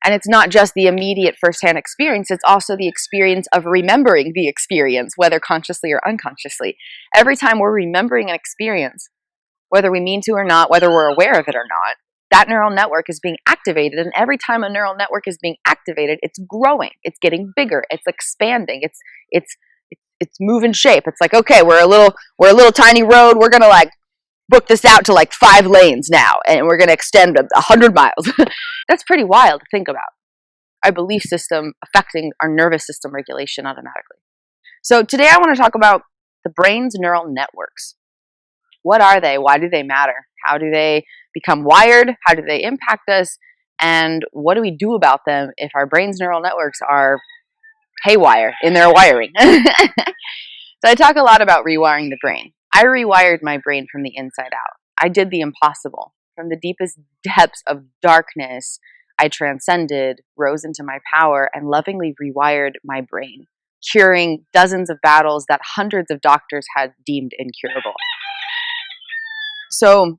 And it's not just the immediate firsthand experience, it's also the experience of remembering the experience, whether consciously or unconsciously. Every time we're remembering an experience, whether we mean to or not, whether we're aware of it or not, that neural network is being activated. And every time a neural network is being activated, it's growing, it's getting bigger, it's expanding, it's moving shape. It's like, okay, we're a little tiny road, we're gonna like book this out to like 5 lanes now, and we're going to extend 100 miles. That's pretty wild to think about. Our belief system affecting our nervous system regulation automatically. So today I want to talk about the brain's neural networks. What are they? Why do they matter? How do they become wired? How do they impact us? And what do we do about them if our brain's neural networks are haywire in their wiring? So I talk a lot about rewiring the brain. I rewired my brain from the inside out. I did the impossible. From the deepest depths of darkness, I transcended, rose into my power, and lovingly rewired my brain, curing dozens of battles that hundreds of doctors had deemed incurable. So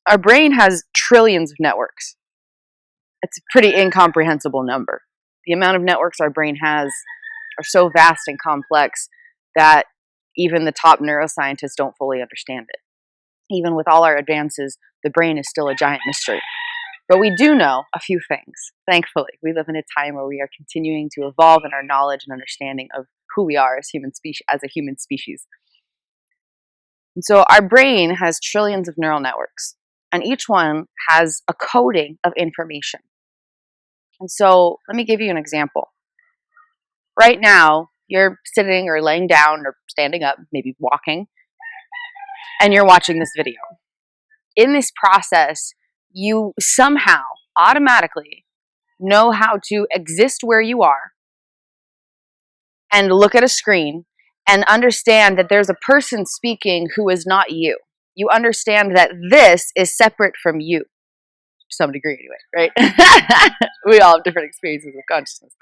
our brain has trillions of networks. It's a pretty incomprehensible number. The amount of networks our brain has are so vast and complex that even the top neuroscientists don't fully understand it. Even with all our advances, the brain is still a giant mystery. But we do know a few things, thankfully. We live in a time where we are continuing to evolve in our knowledge and understanding of who we are as a human species. And so our brain has trillions of neural networks, and each one has a coding of information. And so let me give you an example. Right now, you're sitting or laying down or standing up, maybe walking, and you're watching this video. In this process, you somehow automatically know how to exist where you are and look at a screen and understand that there's a person speaking who is not you. You understand that this is separate from you, to some degree anyway, right? We all have different experiences of consciousness.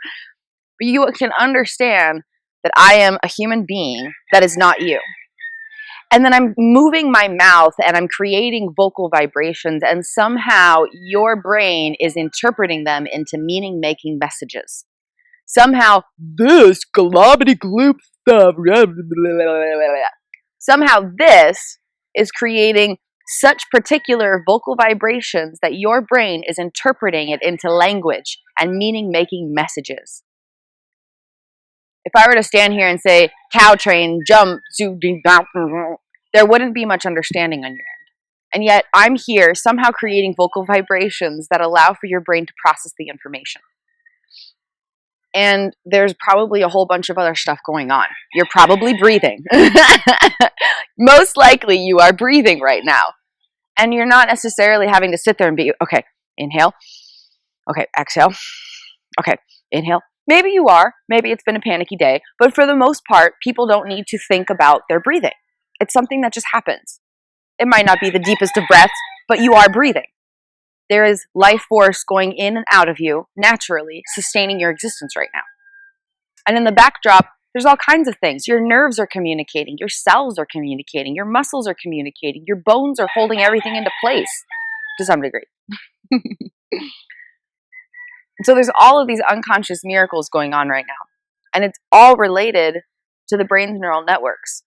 But you can understand that I am a human being that is not you. And then I'm moving my mouth and I'm creating vocal vibrations, and somehow your brain is interpreting them into meaning-making messages. Somehow this globbity gloop stuff, somehow this is creating such particular vocal vibrations that your brain is interpreting it into language and meaning-making messages. If I were to stand here and say, cow train, jump, there wouldn't be much understanding on your end. And yet I'm here somehow creating vocal vibrations that allow for your brain to process the information. And there's probably a whole bunch of other stuff going on. You're probably breathing. Most likely you are breathing right now. And you're not necessarily having to sit there and be, okay, inhale. Okay, exhale. Okay, inhale. Maybe you are. Maybe it's been a panicky day. But for the most part, people don't need to think about their breathing. It's something that just happens. It might not be the deepest of breaths, but you are breathing. There is life force going in and out of you naturally, sustaining your existence right now. And in the backdrop, there's all kinds of things. Your nerves are communicating. Your cells are communicating. Your muscles are communicating. Your bones are holding everything into place to some degree. So there's all of these unconscious miracles going on right now. And it's all related to the brain's neural networks.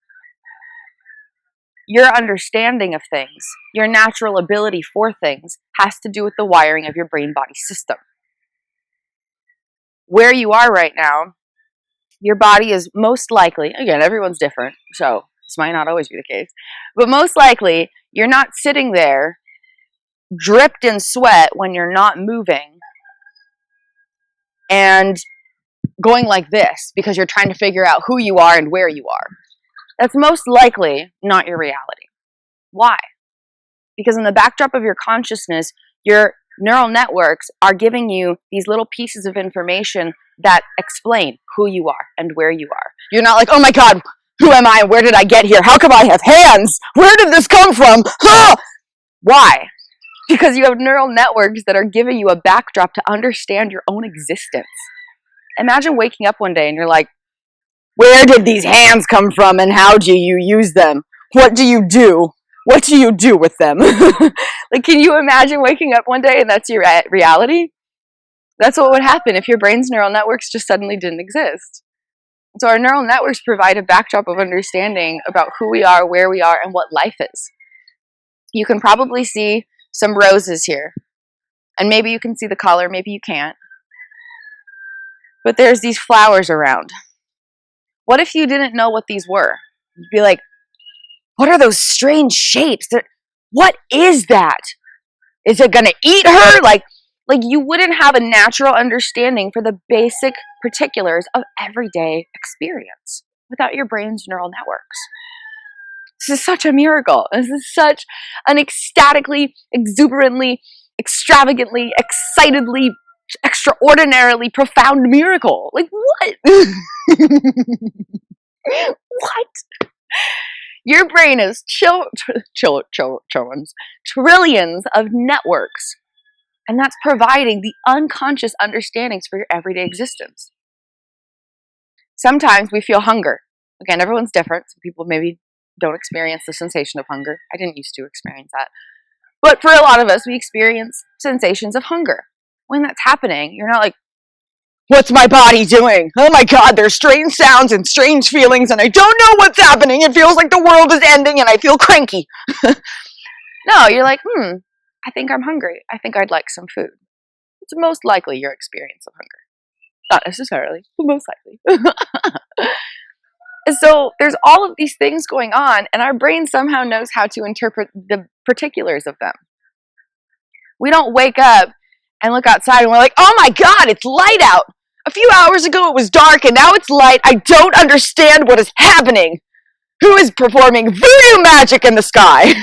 Your understanding of things, your natural ability for things, has to do with the wiring of your brain-body system. Where you are right now, your body is most likely, again, everyone's different, so this might not always be the case, but most likely, you're not sitting there dripped in sweat when you're not moving and going like this because you're trying to figure out who you are and where you are. That's most likely not your reality. Why? Because in the backdrop of your consciousness, your neural networks are giving you these little pieces of information that explain who you are and where you are. You're not like, oh my God, who am I? Where did I get here? How come I have hands? Where did this come from? Ah! Why? Because you have neural networks that are giving you a backdrop to understand your own existence. Imagine waking up one day and you're like, where did these hands come from and how do you use them? What do you do? What do you do with them? Like, can you imagine waking up one day and that's your reality? That's what would happen if your brain's neural networks just suddenly didn't exist. So our neural networks provide a backdrop of understanding about who we are, where we are, and what life is. You can probably see some roses here. And maybe you can see the color, maybe you can't. But there's these flowers around. What if you didn't know what these were? You'd be like, what are those strange shapes? What is that? Is it gonna eat her? Like you wouldn't have a natural understanding for the basic particulars of everyday experience without your brain's neural networks. This is such a miracle. This is such an ecstatically, exuberantly, extravagantly, excitedly, extraordinarily profound miracle. Like, what? What? Your brain is trillions of networks, and that's providing the unconscious understandings for your everyday existence. Sometimes we feel hunger. Again, everyone's different. Some people maybe don't experience the sensation of hunger. I didn't used to experience that. But for a lot of us, we experience sensations of hunger. When that's happening, you're not like, what's my body doing? Oh my God, there's strange sounds and strange feelings and I don't know what's happening. It feels like the world is ending and I feel cranky. No, you're like, I think I'm hungry. I think I'd like some food. It's most likely your experience of hunger. Not necessarily, but most likely. And so there's all of these things going on, and our brain somehow knows how to interpret the particulars of them. We don't wake up and look outside and we're like, oh my God, it's light out. A few hours ago it was dark and now it's light. I don't understand what is happening. Who is performing voodoo magic in the sky?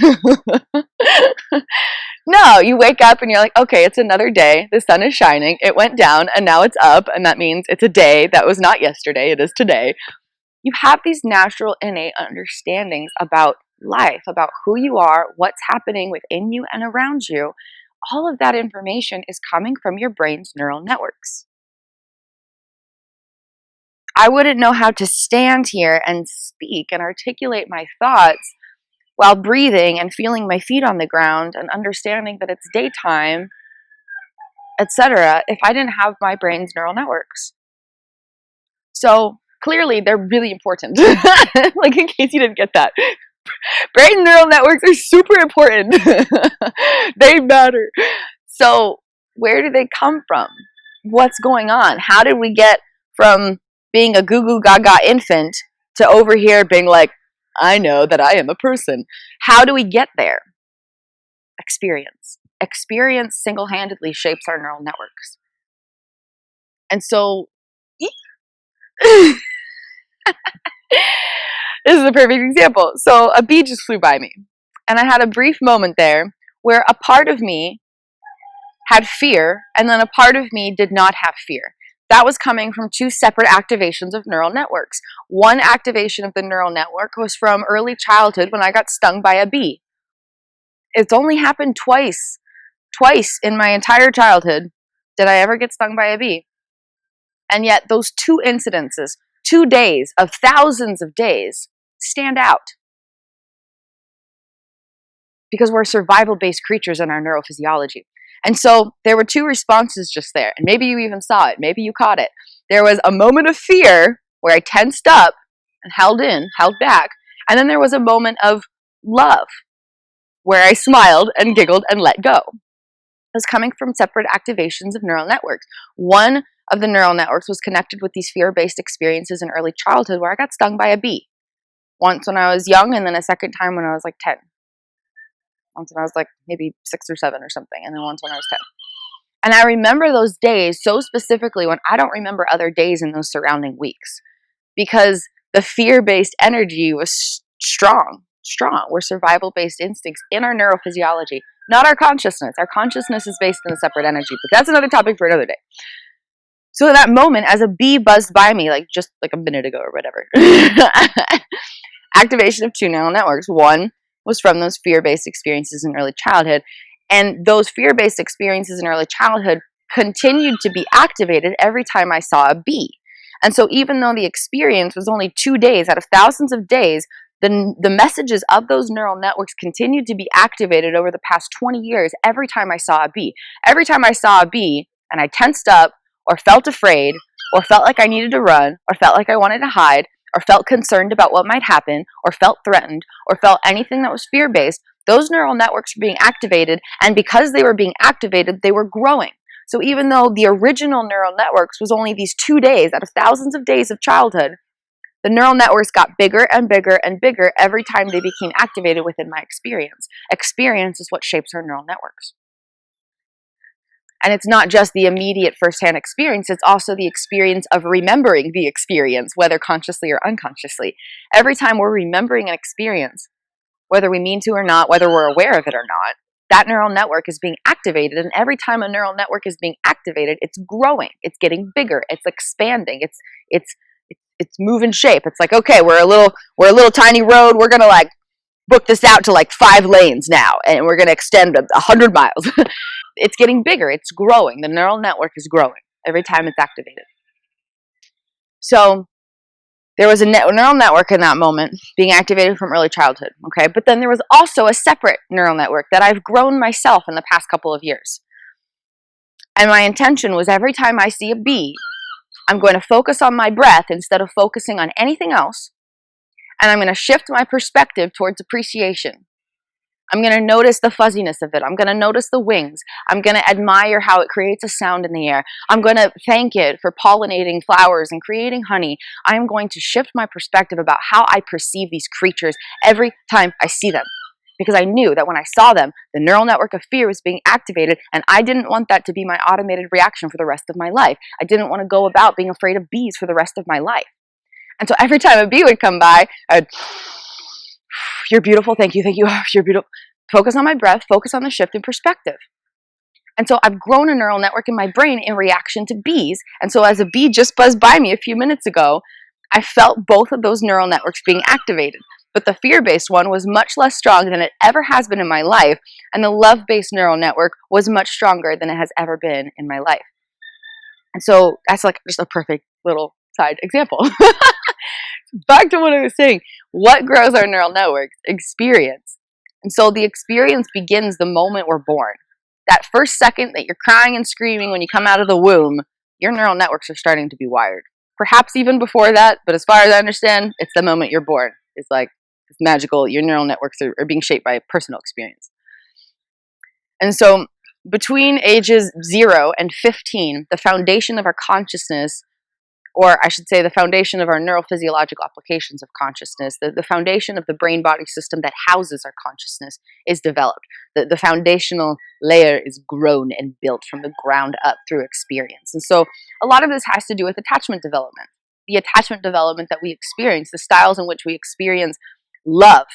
No, you wake up and you're like, okay, it's another day. The sun is shining. It went down and now it's up, and that means it's a day that was not yesterday. It is today. You have these natural, innate understandings about life, about who you are, what's happening within you and around you. All of that information is coming from your brain's neural networks. I wouldn't know how to stand here and speak and articulate my thoughts while breathing and feeling my feet on the ground and understanding that it's daytime, etc., if I didn't have my brain's neural networks. So clearly, they're really important. Like, in case you didn't get that. Brain neural networks are super important. They matter. So where do they come from? What's going on? How did we get from being a goo goo gaga infant to over here being like, I know that I am a person? How do we get there? Experience. Experience single-handedly shapes our neural networks. And so this is a perfect example. So a bee just flew by me, and I had a brief moment there where a part of me had fear, and then a part of me did not have fear. That was coming from two separate activations of neural networks. One activation of the neural network was from early childhood when I got stung by a bee. It's only happened twice. Twice in my entire childhood did I ever get stung by a bee. And yet those two incidences, 2 days of thousands of days, stand out. Because we're survival-based creatures in our neurophysiology. And so there were two responses just there. And maybe you even saw it. Maybe you caught it. There was a moment of fear where I tensed up and held back. And then there was a moment of love where I smiled and giggled and let go. It was coming from separate activations of neural networks. One of the neural networks was connected with these fear-based experiences in early childhood where I got stung by a bee. Once when I was young, and then a second time when I was like 10. Once when I was like maybe 6 or 7 or something, and then once when I was 10. And I remember those days so specifically when I don't remember other days in those surrounding weeks. Because the fear-based energy was strong. We're survival-based instincts in our neurophysiology, not our consciousness. Our consciousness is based in a separate energy, but that's another topic for another day. So in that moment, as a bee buzzed by me, just a minute ago or whatever, activation of two neural networks. One was from those fear-based experiences in early childhood, and those fear-based experiences in early childhood continued to be activated every time I saw a bee. And so even though the experience was only 2 days out of thousands of days, the messages of those neural networks continued to be activated over the past 20 years every time I saw a bee. Every time I saw a bee, and I tensed up or felt afraid or felt like I needed to run or felt like I wanted to hide or felt concerned about what might happen or felt threatened or felt anything that was fear-based, those neural networks were being activated, and because they were being activated, they were growing. So even though the original neural networks was only these 2 days out of thousands of days of childhood, the neural networks got bigger and bigger and bigger every time they became activated within my experience. Experience is what shapes our neural networks. And it's not just the immediate firsthand experience, it's also the experience of remembering the experience, whether consciously or unconsciously. Every time we're remembering an experience, whether we mean to or not, whether we're aware of it or not, that neural network is being activated. And every time a neural network is being activated, it's growing, it's getting bigger, it's expanding, it's moving shape. It's like, okay, we're a little tiny road. We're gonna like book this out to like 5 lanes now, and we're gonna extend 100 miles. It's getting bigger. It's growing. The neural network is growing every time it's activated. So there was a neural network in that moment being activated from early childhood. Okay, but then there was also a separate neural network that I've grown myself in the past couple of years. And my intention was every time I see a bee, I'm going to focus on my breath instead of focusing on anything else. And I'm going to shift my perspective towards appreciation. I'm going to notice the fuzziness of it. I'm going to notice the wings. I'm going to admire how it creates a sound in the air. I'm going to thank it for pollinating flowers and creating honey. I'm going to shift my perspective about how I perceive these creatures every time I see them. Because I knew that when I saw them, the neural network of fear was being activated, and I didn't want that to be my automated reaction for the rest of my life. I didn't want to go about being afraid of bees for the rest of my life. And so every time a bee would come by, I'd, you're beautiful, thank you, you're beautiful. Focus on my breath, focus on the shift in perspective. And so I've grown a neural network in my brain in reaction to bees. And so as a bee just buzzed by me a few minutes ago, I felt both of those neural networks being activated. But the fear-based one was much less strong than it ever has been in my life, and the love-based neural network was much stronger than it has ever been in my life. And so that's like just a perfect little side example. Back to what I was saying. What grows our neural networks? Experience. And so the experience begins the moment we're born. That first second that you're crying and screaming when you come out of the womb, your neural networks are starting to be wired. Perhaps even before that, but as far as I understand, it's the moment you're born. It's like, it's magical. Your neural networks are being shaped by personal experience. And so between ages 0 and 15, the foundation of our consciousness, or I should say the foundation of our neurophysiological applications of consciousness, the foundation of the brain-body system that houses our consciousness is developed. The foundational layer is grown and built from the ground up through experience. And so a lot of this has to do with attachment development. The attachment development that we experience, the styles in which we experience love,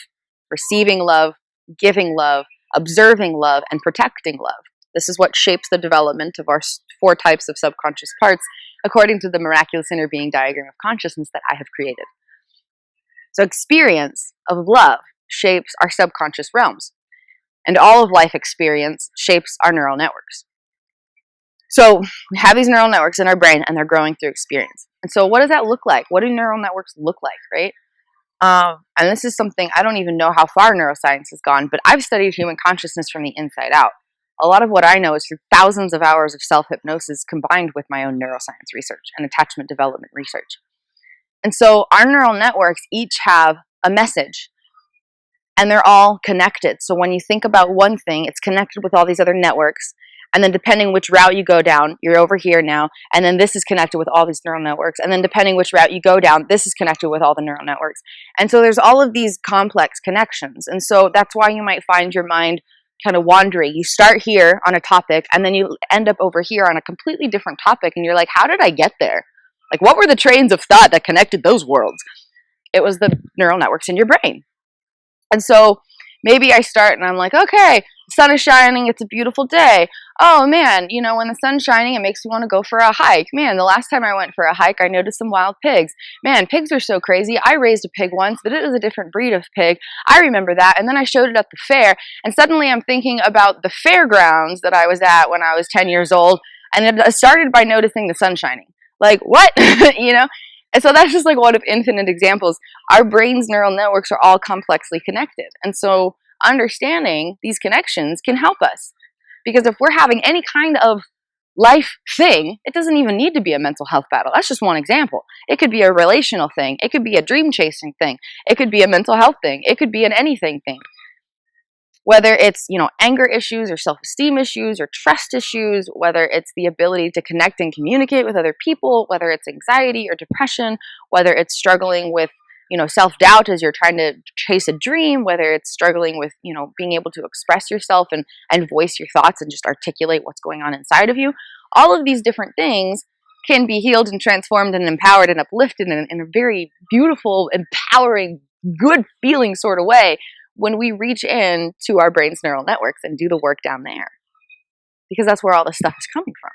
receiving love, giving love, observing love, and protecting love. This is what shapes the development of our 4 types of subconscious parts, according to the miraculous inner being diagram of consciousness that I have created. So experience of love shapes our subconscious realms, and all of life experience shapes our neural networks. So we have these neural networks in our brain, and they're growing through experience. And so what does that look like? What do neural networks look like, right? And this is something, I don't even know how far neuroscience has gone, but I've studied human consciousness from the inside out. A lot of what I know is through thousands of hours of self-hypnosis combined with my own neuroscience research and attachment development research. And so our neural networks each have a message, and they're all connected. So when you think about one thing, it's connected with all these other networks. And then depending which route you go down, you're over here now, and then this is connected with all these neural networks. And then depending which route you go down, this is connected with all the neural networks. And so there's all of these complex connections. And so that's why you might find your mind kind of wandering. You start here on a topic, and then you end up over here on a completely different topic, and you're like, how did I get there? Like, what were the trains of thought that connected those worlds? It was the neural networks in your brain. And so maybe I start and I'm like, okay, the sun is shining, it's a beautiful day. Oh man, you know, when the sun's shining, it makes me want to go for a hike. Man, the last time I went for a hike, I noticed some wild pigs. Man, pigs are so crazy. I raised a pig once, but it was a different breed of pig. I remember that. And then I showed it at the fair, and suddenly I'm thinking about the fairgrounds that I was at when I was 10 years old. And it started by noticing the sun shining. Like, what? You know? And so that's just like one of infinite examples. Our brain's neural networks are all complexly connected. And so understanding these connections can help us. Because if we're having any kind of life thing, it doesn't even need to be a mental health battle. That's just one example. It could be a relational thing. It could be a dream chasing thing. It could be a mental health thing. It could be an anything thing. Whether it's, anger issues or self-esteem issues or trust issues, whether it's the ability to connect and communicate with other people, whether it's anxiety or depression, whether it's struggling with, self-doubt as you're trying to chase a dream, whether it's struggling with, being able to express yourself and voice your thoughts and just articulate what's going on inside of you. All of these different things can be healed and transformed and empowered and uplifted in a very beautiful, empowering, good feeling sort of way when we reach in to our brain's neural networks and do the work down there. Because that's where all this stuff is coming from.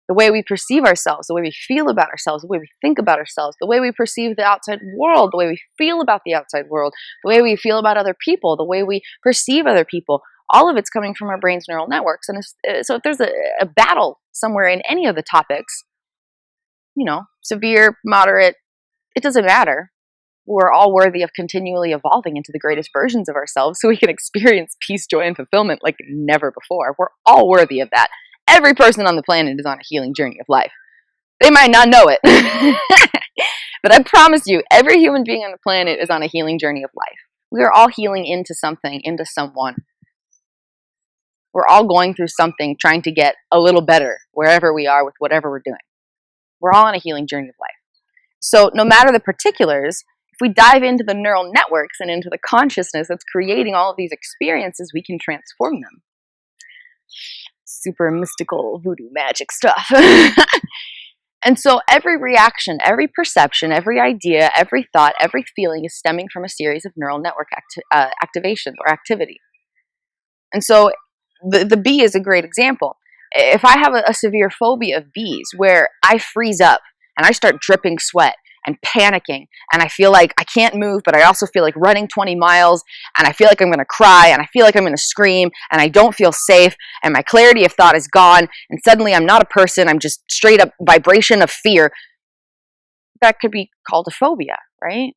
The way we perceive ourselves, the way we feel about ourselves, the way we think about ourselves, the way we perceive the outside world, the way we feel about the outside world, the way we feel about other people, the way we perceive other people, all of it's coming from our brain's neural networks. And so if there's a battle somewhere in any of the topics, severe, moderate, it doesn't matter. We're all worthy of continually evolving into the greatest versions of ourselves so we can experience peace, joy, and fulfillment like never before. We're all worthy of that. Every person on the planet is on a healing journey of life. They might not know it, but I promise you, every human being on the planet is on a healing journey of life. We are all healing into something, into someone. We're all going through something, trying to get a little better wherever we are with whatever we're doing. We're all on a healing journey of life. So no matter the particulars, if we dive into the neural networks and into the consciousness that's creating all of these experiences, we can transform them. Super mystical voodoo magic stuff. And so every reaction, every perception, every idea, every thought, every feeling is stemming from a series of neural network activation or activity. And so the bee is a great example. If I have a severe phobia of bees where I freeze up and I start dripping sweat and panicking, and I feel like I can't move, but I also feel like running 20 miles, and I feel like I'm going to cry, and I feel like I'm going to scream, and I don't feel safe, and my clarity of thought is gone, and suddenly I'm not a person, I'm just straight up vibration of fear. That could be called a phobia, right?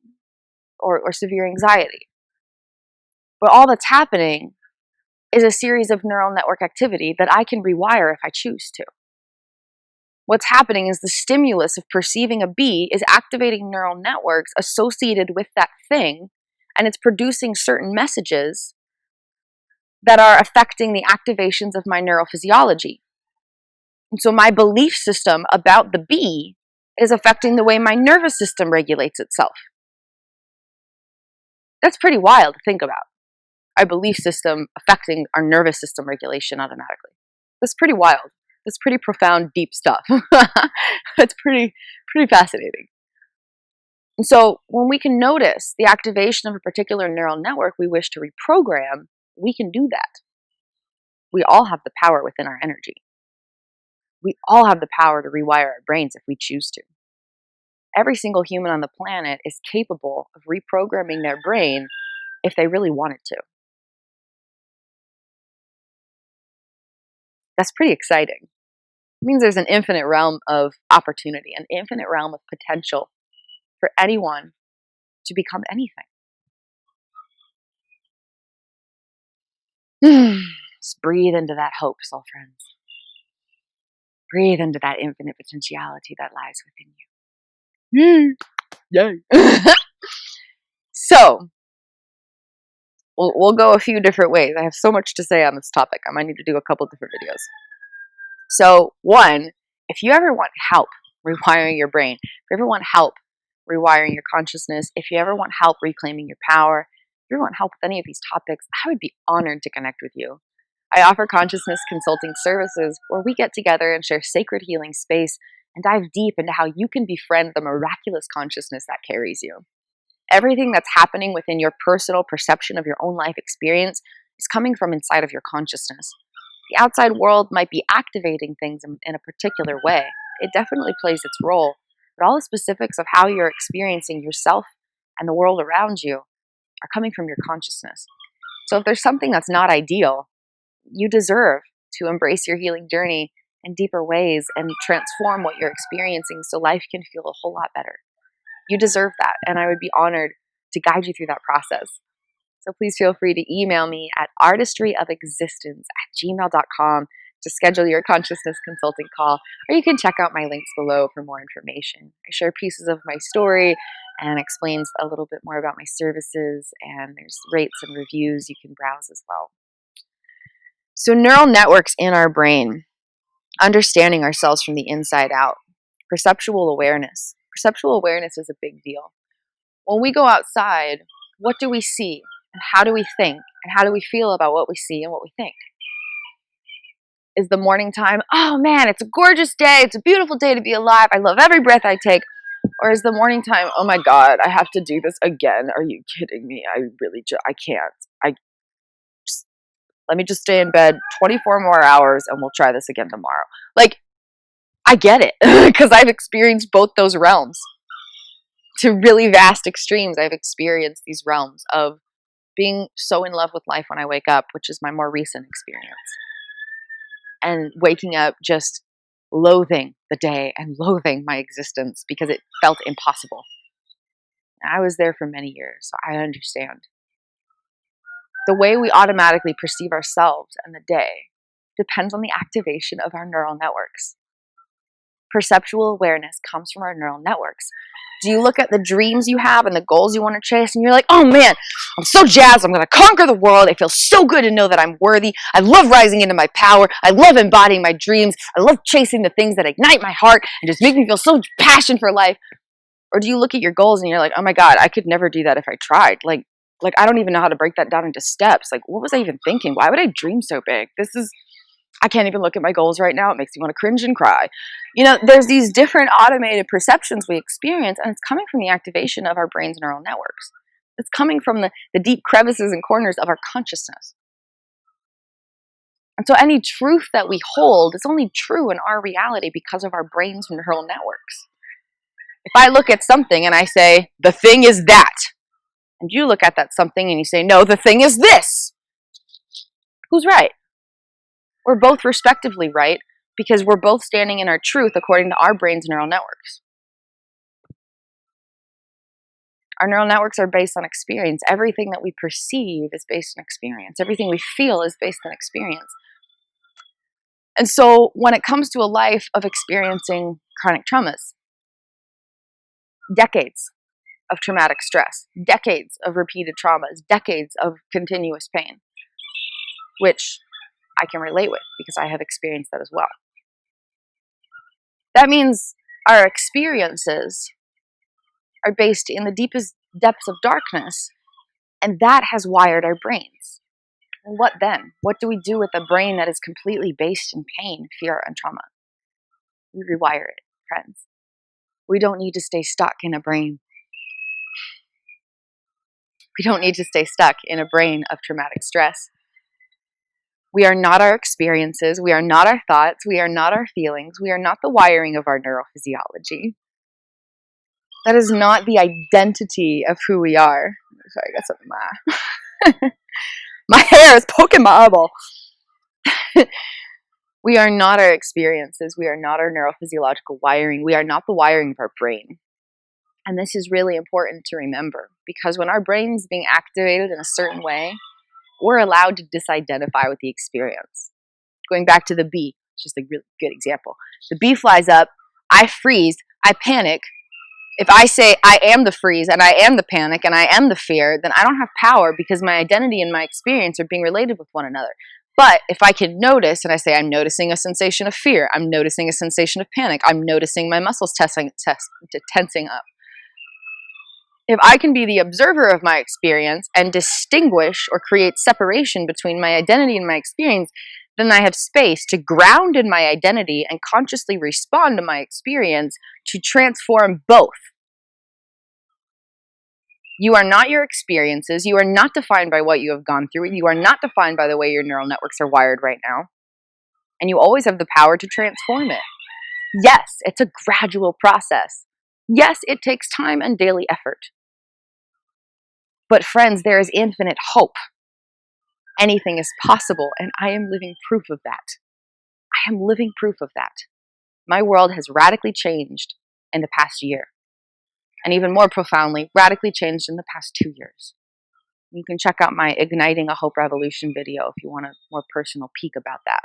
Or severe anxiety. But all that's happening is a series of neural network activity that I can rewire if I choose to. What's happening is the stimulus of perceiving a bee is activating neural networks associated with that thing, and it's producing certain messages that are affecting the activations of my neurophysiology. And so my belief system about the bee is affecting the way my nervous system regulates itself. That's pretty wild to think about. Our belief system affecting our nervous system regulation automatically. That's pretty wild. It's pretty profound, deep stuff. It's pretty fascinating. And so when we can notice the activation of a particular neural network we wish to reprogram, we can do that. We all have the power within our energy. We all have the power to rewire our brains if we choose to. Every single human on the planet is capable of reprogramming their brain if they really wanted to. That's pretty exciting. It means there's an infinite realm of opportunity, an infinite realm of potential for anyone to become anything. Just breathe into that hope, soul friends. Breathe into that infinite potentiality that lies within you. Yay. So, we'll go a few different ways. I have so much to say on this topic. I might need to do a couple different videos. So, one, if you ever want help rewiring your brain, if you ever want help rewiring your consciousness, if you ever want help reclaiming your power, if you ever want help with any of these topics, I would be honored to connect with you. I offer consciousness consulting services where we get together and share sacred healing space and dive deep into how you can befriend the miraculous consciousness that carries you. Everything that's happening within your personal perception of your own life experience is coming from inside of your consciousness. The outside world might be activating things in a particular way. It definitely plays its role, but all the specifics of how you're experiencing yourself and the world around you are coming from your consciousness. So if there's something that's not ideal, you deserve to embrace your healing journey in deeper ways and transform what you're experiencing so life can feel a whole lot better. You deserve that, and I would be honored to guide you through that process. So please feel free to email me at artistryofexistence@gmail.com to schedule your consciousness consulting call, or you can check out my links below for more information. I share pieces of my story and explains a little bit more about my services, and there's rates and reviews you can browse as well. So neural networks in our brain, understanding ourselves from the inside out, perceptual awareness. Perceptual awareness is a big deal. When we go outside, what do we see? And how do we think? And how do we feel about what we see and what we think? Is the morning time, oh man, it's a gorgeous day. It's a beautiful day to be alive. I love every breath I take. Or is the morning time, oh my God, I have to do this again. Are you kidding me? I can't. Let me just stay in bed 24 more hours and we'll try this again tomorrow. Like, I get it because I've experienced both those realms to really vast extremes. I've experienced these realms of being so in love with life when I wake up, which is my more recent experience, and waking up just loathing the day and loathing my existence because it felt impossible. I was there for many years, so I understand. The way we automatically perceive ourselves and the day depends on the activation of our neural networks. Perceptual awareness comes from our neural networks. Do you look at the dreams you have and the goals you want to chase and you're like, oh man, I'm so jazzed, I'm going to conquer the world. It feels so good to know that I'm worthy. I love rising into my power. I love embodying my dreams. I love chasing the things that ignite my heart and just make me feel so passion for life. Or do you look at your goals and you're like, oh my God, I could never do that if I tried. Like I don't even know how to break that down into steps. Like, what was I even thinking? Why would I dream so big? I can't even look at my goals right now. It makes me want to cringe and cry. There's these different automated perceptions we experience, and it's coming from the activation of our brain's neural networks. It's coming from the deep crevices and corners of our consciousness. And so any truth that we hold is only true in our reality because of our brain's neural networks. If I look at something and I say, the thing is that, and you look at that something and you say, no, the thing is this, who's right? We're both respectively right because we're both standing in our truth according to our brain's neural networks. Our neural networks are based on experience. Everything that we perceive is based on experience. Everything we feel is based on experience. And so when it comes to a life of experiencing chronic traumas, decades of traumatic stress, decades of repeated traumas, decades of continuous pain, which I can relate with because I have experienced that as well. That means our experiences are based in the deepest depths of darkness, and that has wired our brains. Well, what then? What do we do with a brain that is completely based in pain, fear, and trauma? We rewire it, friends. We don't need to stay stuck in a brain. We don't need to stay stuck in a brain of traumatic stress. We are not our experiences. We are not our thoughts. We are not our feelings. We are not the wiring of our neurophysiology. That is not the identity of who we are. Sorry, I got something in my hair is poking my eyeball. We are not our experiences. We are not our neurophysiological wiring. We are not the wiring of our brain. And this is really important to remember because when our brain's being activated in a certain way, we're allowed to disidentify with the experience. Going back to the bee, which is a really good example. The bee flies up, I freeze, I panic. If I say I am the freeze and I am the panic and I am the fear, then I don't have power because my identity and my experience are being related with one another. But if I can notice and I say I'm noticing a sensation of fear, I'm noticing a sensation of panic, I'm noticing my muscles tensing up. If I can be the observer of my experience and distinguish or create separation between my identity and my experience, then I have space to ground in my identity and consciously respond to my experience to transform both. You are not your experiences. You are not defined by what you have gone through. You are not defined by the way your neural networks are wired right now. And you always have the power to transform it. Yes, it's a gradual process. Yes, it takes time and daily effort. But friends, there is infinite hope. Anything is possible, and I am living proof of that. I am living proof of that. My world has radically changed in the past year. And even more profoundly, radically changed in the past 2 years. You can check out my Igniting a Hope Revolution video if you want a more personal peek about that.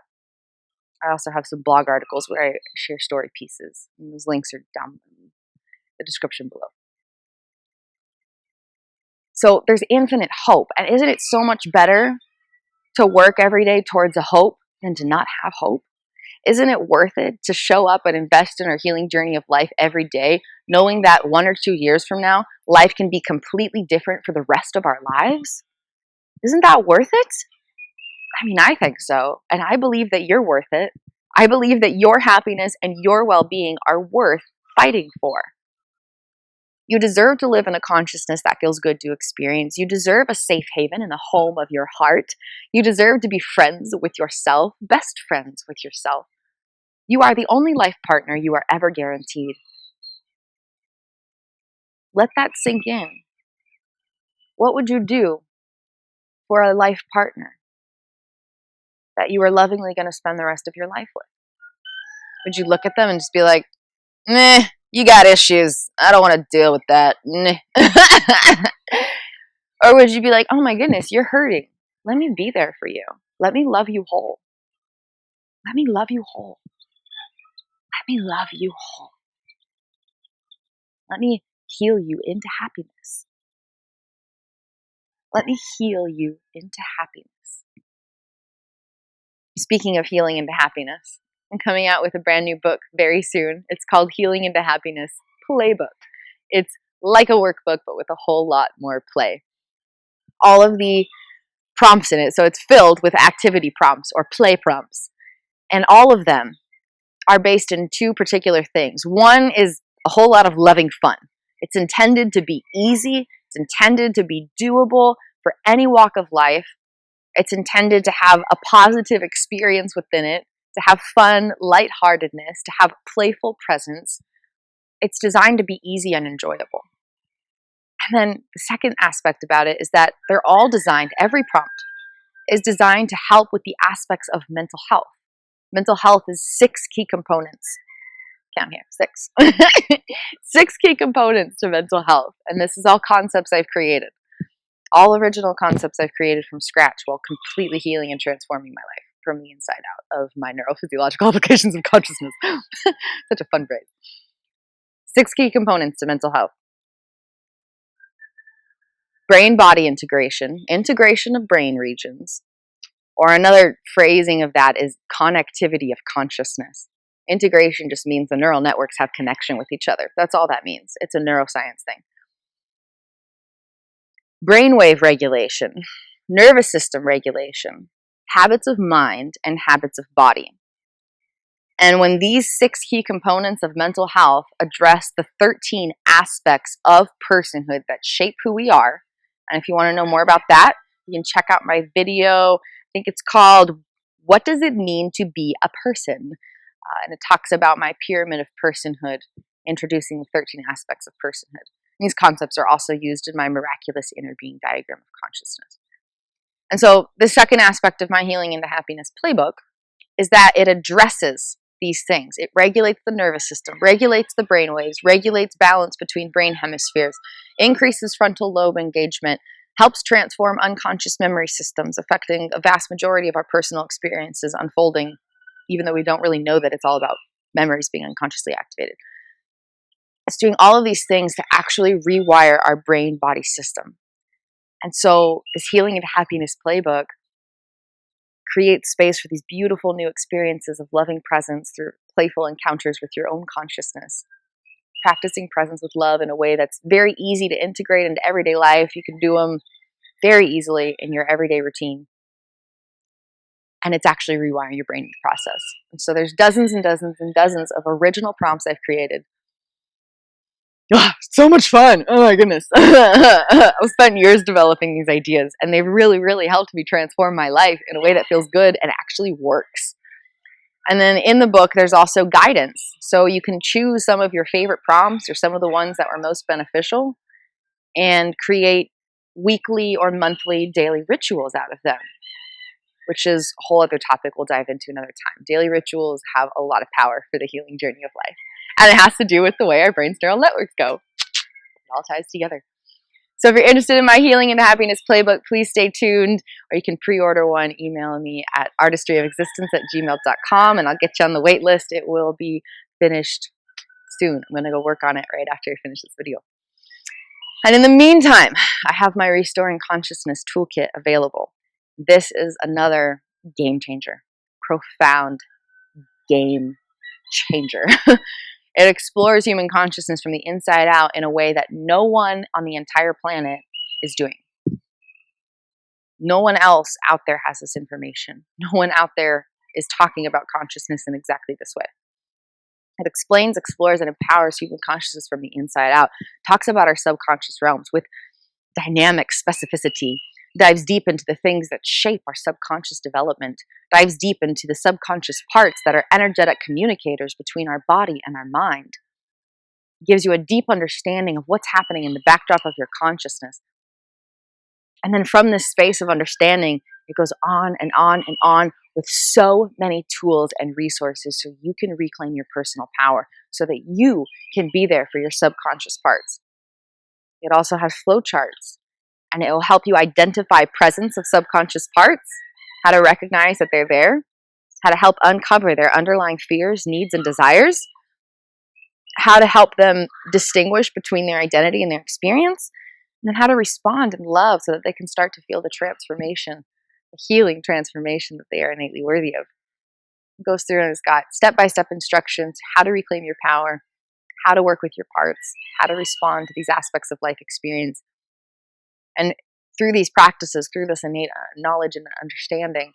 I also have some blog articles where I share story pieces, and those links are down in the description below. So there's infinite hope. And isn't it so much better to work every day towards a hope than to not have hope? Isn't it worth it to show up and invest in our healing journey of life every day, knowing that 1 or 2 years from now, life can be completely different for the rest of our lives? Isn't that worth it? I mean, I think so. And I believe that you're worth it. I believe that your happiness and your well-being are worth fighting for. You deserve to live in a consciousness that feels good to experience. You deserve a safe haven in the home of your heart. You deserve to be friends with yourself, best friends with yourself. You are the only life partner you are ever guaranteed. Let that sink in. What would you do for a life partner that you are lovingly going to spend the rest of your life with? Would you look at them and just be like, meh, you got issues. I don't want to deal with that. Or would you be like, oh my goodness, you're hurting. Let me be there for you. Let me love you whole. Let me love you whole. Let me love you whole. Let me heal you into happiness. Let me heal you into happiness. Speaking of healing into happiness, I'm coming out with a brand new book very soon. It's called Healing into Happiness Playbook. It's like a workbook, but with a whole lot more play. All of the prompts in it, so it's filled with activity prompts or play prompts. And all of them are based in 2 particular things. One is a whole lot of loving fun. It's intended to be easy. It's intended to be doable for any walk of life. It's intended to have a positive experience within it, to have fun, lightheartedness, to have playful presence. It's designed to be easy and enjoyable. And then the second aspect about it is that they're all designed, every prompt is designed to help with the aspects of mental health. Mental health is 6 key components. Count here, 6. 6 key components to mental health. And this is all concepts I've created. All original concepts I've created from scratch while completely healing and transforming my life from the inside out of my neurophysiological applications of consciousness. Such a fun phrase. 6 key components to mental health. Brain-body integration, integration of brain regions, or another phrasing of that is connectivity of consciousness. Integration just means the neural networks have connection with each other. That's all that means. It's a neuroscience thing. Brainwave regulation, nervous system regulation, habits of mind, and habits of body. And when these 6 key components of mental health address the 13 aspects of personhood that shape who we are, and if you want to know more about that, you can check out my video. I think it's called, What Does It Mean to Be a Person? And it talks about my pyramid of personhood, introducing the 13 aspects of personhood. These concepts are also used in my miraculous inner being diagram of consciousness. And so the second aspect of my Healing into Happiness playbook is that it addresses these things. It regulates the nervous system, regulates the brain waves, regulates balance between brain hemispheres, increases frontal lobe engagement, helps transform unconscious memory systems, affecting a vast majority of our personal experiences unfolding, even though we don't really know that it's all about memories being unconsciously activated. It's doing all of these things to actually rewire our brain-body system. And so this Healing into Happiness playbook creates space for these beautiful new experiences of loving presence through playful encounters with your own consciousness. Practicing presence with love in a way that's very easy to integrate into everyday life. You can do them very easily in your everyday routine. And it's actually rewiring your brain in the process. And so there's dozens and dozens and dozens of original prompts I've created. Oh, so much fun. Oh my goodness. I've spent years developing these ideas, and they've really, really helped me transform my life in a way that feels good and actually works. And then in the book, there's also guidance. So you can choose some of your favorite prompts or some of the ones that were most beneficial and create weekly or monthly daily rituals out of them, which is a whole other topic we'll dive into another time. Daily rituals have a lot of power for the healing journey of life. And it has to do with the way our brain's neural networks go. It all ties together. So if you're interested in my Healing and Happiness Playbook, please stay tuned, or you can pre-order one. Email me at artistryofexistence@gmail.com, and I'll get you on the wait list. It will be finished soon. I'm going to go work on it right after I finish this video. And in the meantime, I have my Restoring Consciousness Toolkit available. This is another game changer, profound game changer. It explores human consciousness from the inside out in a way that no one on the entire planet is doing. No one else out there has this information. No one out there is talking about consciousness in exactly this way. It explains, explores, and empowers human consciousness from the inside out. Talks about our subconscious realms with dynamic specificity. Dives deep into the things that shape our subconscious development. Dives deep into the subconscious parts that are energetic communicators between our body and our mind. Gives you a deep understanding of what's happening in the backdrop of your consciousness. And then from this space of understanding, it goes on and on and on with so many tools and resources so you can reclaim your personal power, so that you can be there for your subconscious parts. It also has flowcharts, and it will help you identify presence of subconscious parts, how to recognize that they're there, how to help uncover their underlying fears, needs, and desires, how to help them distinguish between their identity and their experience, and then how to respond in love so that they can start to feel the transformation, the healing transformation that they are innately worthy of. It goes through and it's got step-by-step instructions, how to reclaim your power, how to work with your parts, how to respond to these aspects of life experience. And through these practices, through this innate knowledge and understanding,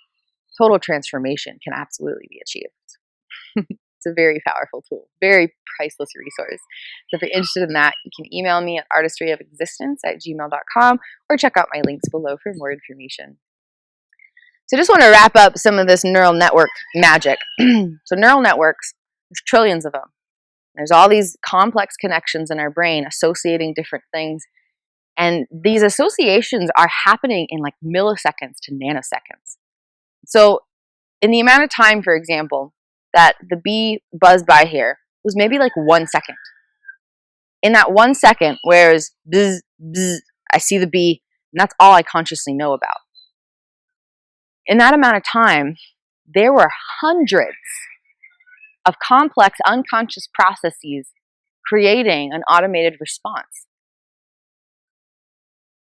total transformation can absolutely be achieved. It's a very powerful tool, very priceless resource. So if you're interested in that, you can email me at artistryofexistence@gmail.com or check out my links below for more information. So I just want to wrap up some of this neural network magic. So neural networks, there's trillions of them. There's all these complex connections in our brain associating different things. And these associations are happening in like milliseconds to nanoseconds. So in the amount of time, for example, that the bee buzzed by here was maybe like 1 second. In that 1 second, whereas bzz, bzz, I see the bee, and that's all I consciously know about. In that amount of time, there were hundreds of complex unconscious processes creating an automated response.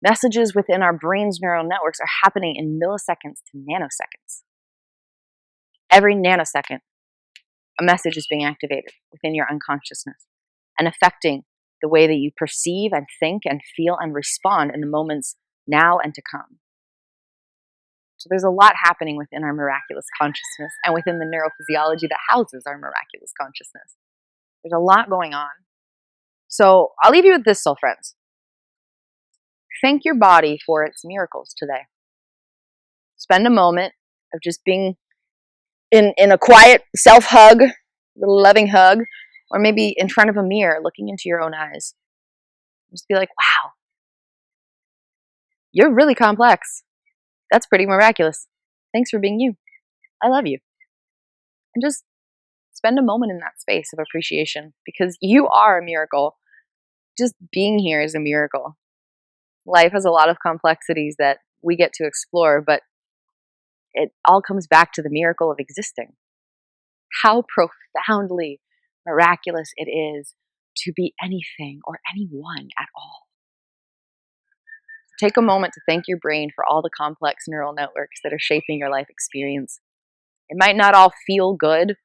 Messages within our brain's neural networks are happening in milliseconds to nanoseconds. Every nanosecond, a message is being activated within your unconsciousness and affecting the way that you perceive and think and feel and respond in the moments now and to come. So there's a lot happening within our miraculous consciousness and within the neurophysiology that houses our miraculous consciousness. There's a lot going on. So I'll leave you with this, soul friends. Thank your body for its miracles today. Spend a moment of just being in a quiet self-hug, little loving hug, or maybe in front of a mirror looking into your own eyes. Just be like, wow, you're really complex. That's pretty miraculous. Thanks for being you. I love you. And just spend a moment in that space of appreciation because you are a miracle. Just being here is a miracle. Life has a lot of complexities that we get to explore, but it all comes back to the miracle of existing. How profoundly miraculous it is to be anything or anyone at all. Take a moment to thank your brain for all the complex neural networks that are shaping your life experience. It might not all feel good,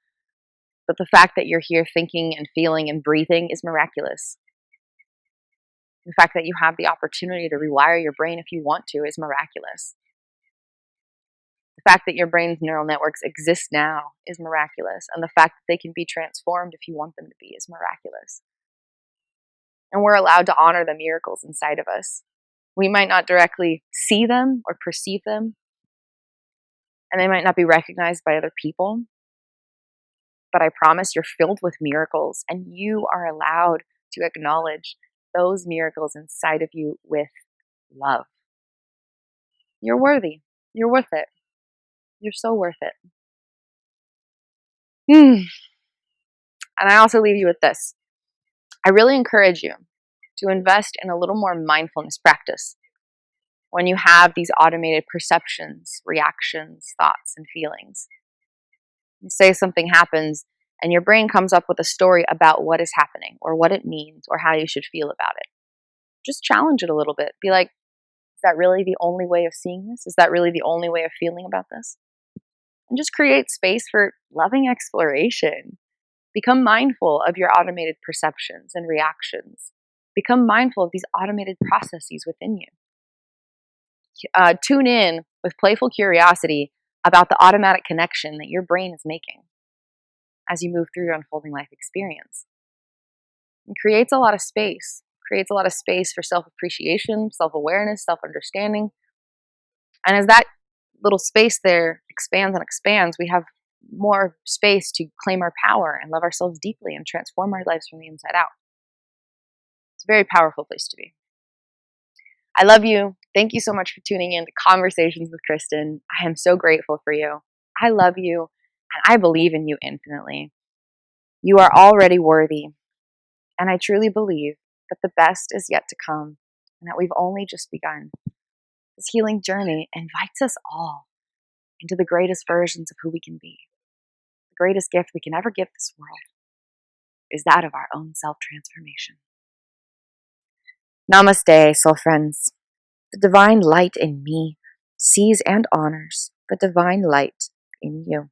but the fact that you're here thinking and feeling and breathing is miraculous. The fact that you have the opportunity to rewire your brain if you want to is miraculous. The fact that your brain's neural networks exist now is miraculous. And the fact that they can be transformed if you want them to be is miraculous. And we're allowed to honor the miracles inside of us. We might not directly see them or perceive them, and they might not be recognized by other people. But I promise you're filled with miracles, and you are allowed to acknowledge those miracles inside of you with love. You're worthy. You're worth it. You're so worth it. And I also leave you with this. I really encourage you to invest in a little more mindfulness practice when you have these automated perceptions, reactions, thoughts, and feelings. You say something happens and your brain comes up with a story about what is happening or what it means or how you should feel about it. Just challenge it a little bit. Be like, is that really the only way of seeing this? Is that really the only way of feeling about this? And just create space for loving exploration. Become mindful of your automated perceptions and reactions. Become mindful of these automated processes within you. Tune in with playful curiosity about the automatic connection that your brain is making as you move through your unfolding life experience. It creates a lot of space. Creates a lot of space for self-appreciation, self-awareness, self-understanding. And as that little space there expands and expands, we have more space to claim our power and love ourselves deeply and transform our lives from the inside out. It's a very powerful place to be. I love you. Thank you so much for tuning in to Conversations with Kristin. I am so grateful for you. I love you, and I believe in you infinitely. You are already worthy, and I truly believe that the best is yet to come, and that we've only just begun. This healing journey invites us all into the greatest versions of who we can be. The greatest gift we can ever give this world is that of our own self-transformation. Namaste, soul friends. The divine light in me sees and honors the divine light in you.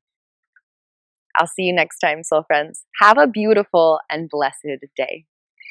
I'll see you next time, soul friends. Have a beautiful and blessed day.